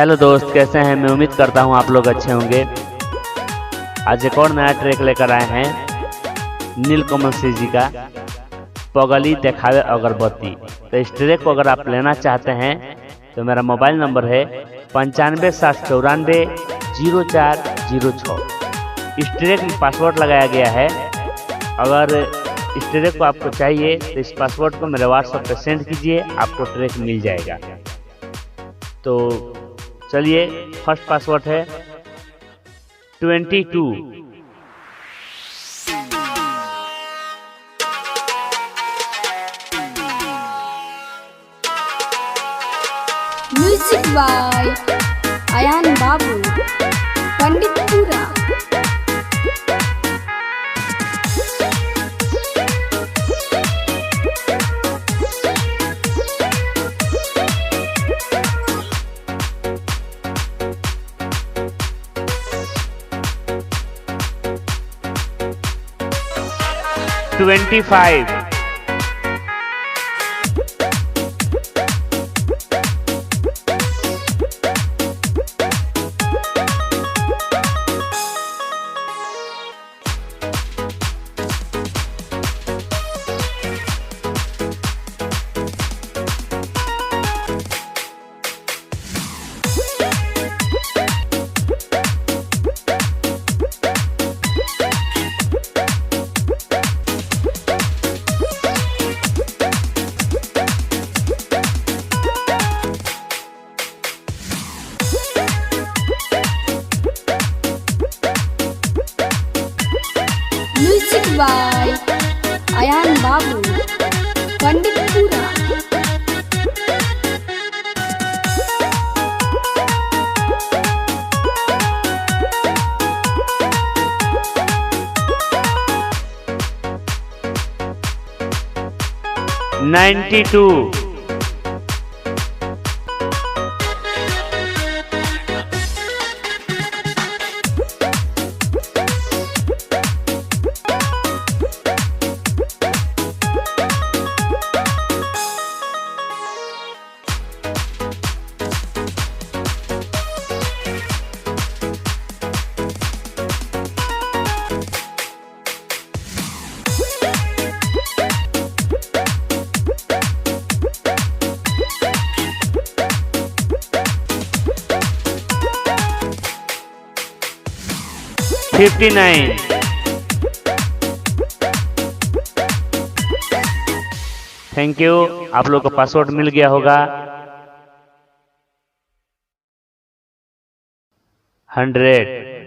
Hello दोस्त, कैसे हैं? मैं उम्मीद करता हूं आप लोग अच्छे होंगे। आज एक और नया ट्रैक लेकर आए हैं नीलकमल सिंह जी का, पगली देखावे अगरबत्ती। तो इस ट्रैक को अगर आप लेना चाहते हैं तो मेरा मोबाइल नंबर है 95 794 0406। इस ट्रैक में पासवर्ड लगाया गया है। अगर इस ट्रैक को आपको चाहिए तो इस पासवर्ड को मेरे व्हाट्सएप पे सेंड कीजिए, आपको ट्रैक मिल जाएगा। तो चलिए, फर्स्ट पासवर्ड है 22। Music by Ayaan Babu, Panditpura. Twenty 25। Music by Ayaan Babu, Panditpura. Ninety 92। Thank you. आप लोग को पासवर्ड मिल गया होगा। 100।